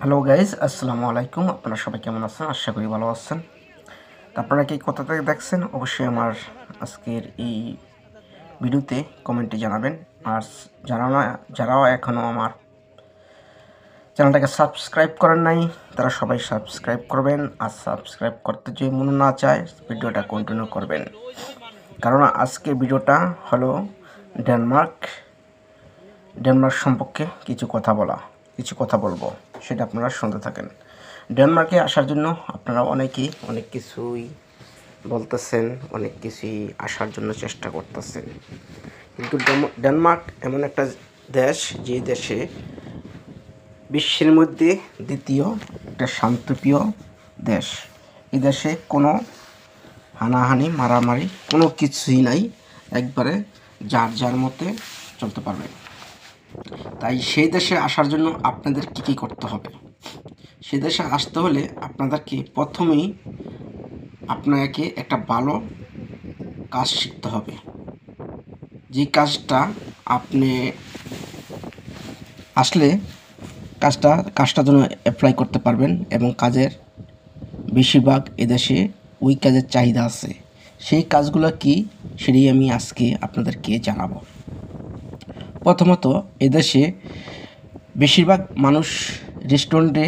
Hello guys, আসসালামু আলাইকুম। আপনারা সবাই কেমন আছেন? আশা করি ভালো আছেন। তো আপনারা কি কোথা থেকে দেখছেন অবশ্যই আমার আজকের এই ভিডিওতে কমেন্টে জানাবেন। আর যারাও এখনও আমার চ্যানেলটাকে সাবস্ক্রাইব করেন নাই তারা সবাই সাবস্ক্রাইব করবেন। আর সাবস্ক্রাইব করতে যদি মনে না চায় ভিডিওটা কন্টিনিউ করবেন, কারণ আজকের ভিডিওটা হলো ডেনমার্ক সম্পর্কে কিছু কথা বলবো, সেটা আপনারা শুনতে থাকেন। ডেনমার্কে আসার জন্য আপনারা অনেকেই অনেক কিছুই বলতেছেন, অনেক কিছুই আসার জন্য চেষ্টা করতেছেন, কিন্তু ডেনমার্ক এমন একটা দেশ যে দেশে বিশ্বের মধ্যে দ্বিতীয় একটা শান্তপ্রিয় দেশ। এই দেশে কোনো হানাহানি মারামারি কোনো কিছুই নাই, একবারে যার যার মতে চলতে পারবে। তাই সেই দেশে আসার জন্য আপনাদের কী করতে হবে? সে দেশে আসতে হলে আপনাদেরকে প্রথমেই আপনাকে একটা ভালো কাজ শিখতে হবে। যে কাজটা আপনি আসলে কাজটার জন্য অ্যাপ্লাই করতে পারবেন, এবং কাজের বেশিরভাগ এদেশে ওই কাজের চাহিদা আছে। সেই কাজগুলো কি সেটাই আমি আজকে আপনাদেরকে জানাবো। প্রথমত, এদেশে বেশিরভাগ মানুষ রেস্টুরেন্টে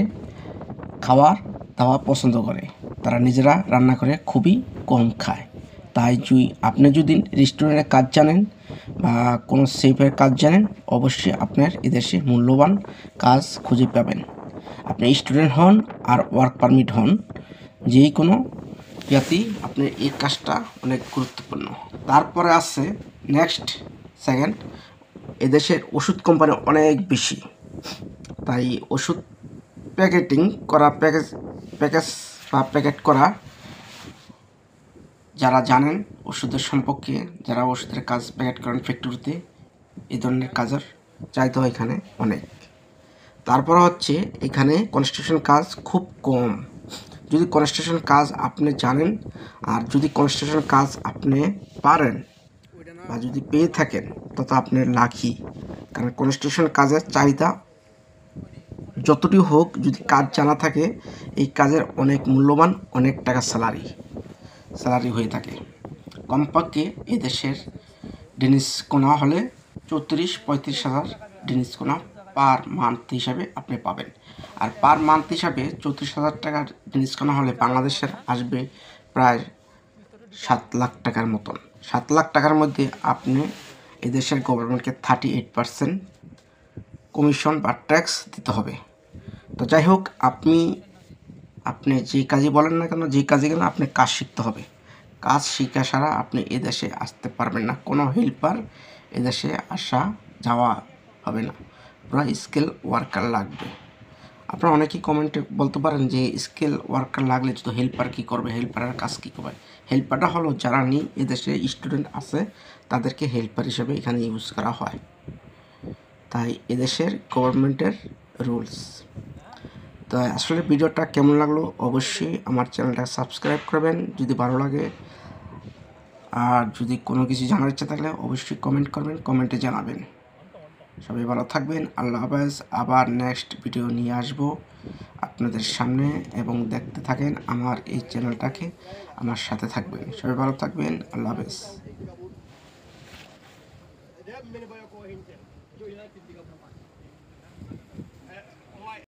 খাবার দাওয়া পছন্দ করে, তারা নিজেরা রান্না করে খুবই কম খায়। তাই আপনি যদি রেস্টুরেন্টের কাজ জানেন বা কোনো শেফের কাজ জানেন, অবশ্যই আপনার এদেশে মূল্যবান কাজ খুঁজে পাবেন। আপনি স্টুডেন্ট হন আর ওয়ার্ক পারমিট হন, যেই কোনো জাতি, আপনার এই কাজটা অনেক গুরুত্বপূর্ণ। তারপরে আছে সেকেন্ড, এদেশের ওষুধ কোম্পানি অনেক বেশি, তাই ওষুধ প্যাকেট করা যারা জানেন ওষুধের সম্পর্কে, যারা ওষুধের কাজ প্যাকেট করেন ফ্যাক্টরিতে, এই ধরনের কাজের চাহিদা এখানে অনেক। তারপর হচ্ছে এখানে কনস্ট্রাকশন কাজ খুব কম। যদি কনস্ট্রাকশন কাজ আপনি জানেন আর যদি কনস্ট্রাকশন কাজ আপনি পারেন বা যদি পেয়ে থাকেন, তত আপনি লাকি। কারণ কনস্ট্রাকশন কাজের চাহিদা যতটি হোক, যদি কাজ জানা থাকে এই কাজের অনেক মূল্যবান, অনেক টাকা স্যালারি হয়ে থাকে। কমপক্ষে এই দেশের ডেনিশ কোনা হলে 34-35 হাজার ডেনিশ কোনা পার মান্থ হিসাবে আপনি পাবেন। আর পার মান্থ হিসাবে 34,000 টাকার ডেনিশ কোনা হলে বাংলাদেশের আসবে প্রায় 7 লাখ টাকার মতন। 7 লাখ টাকার মধ্যে আপনি এদেশের গভর্নমেন্টকে 38% কমিশন বা ট্যাক্স দিতে হবে। তো যাই হোক, আপনি যে কাজই বলেন না কেন, যে কাজে গেলে আপনি কাজ শিখতে হবে। কাজ শিখা ছাড়া আপনি এদেশে আসতে পারবেন না। কোনো হেল্পার এদেশে আসা যাওয়া হবে না, পুরো স্কিল ওয়ার্কার লাগবে। আপনারা অনেকেই কমেন্টে বলতে পারেন যে স্কিল ওয়ার্কার লাগলে তো হেল্পার কী করবে, হেল্পারের কাজ কী করবে? হেল্পারটা হলো যারা এদেশে স্টুডেন্ট আছে তাদেরকে হেল্পার হিসেবে এখানে ইউজ করা হয়। তাই এদেশের গভর্নমেন্টের রুলস। তো আসলে ভিডিওটা কেমন লাগলো অবশ্যই আমার চ্যানেলটা সাবস্ক্রাইব করবেন যদি ভালো লাগে। আর যদি কোনো কিছু জানার ইচ্ছা থাকলে অবশ্যই কমেন্ট করবেন, কমেন্টে জানাবেন। সবাই ভালো থাকবেন, আল্লাহ হাফেজ। আবার নেক্সট ভিডিও নিয়ে আসবো আপনাদের সামনে, এবং দেখতে থাকেন আমার এই চ্যানেলটাকে, আমার সাথে থাকবেন। সবাই ভালো থাকবেন, আল্লাহ হাফেজ।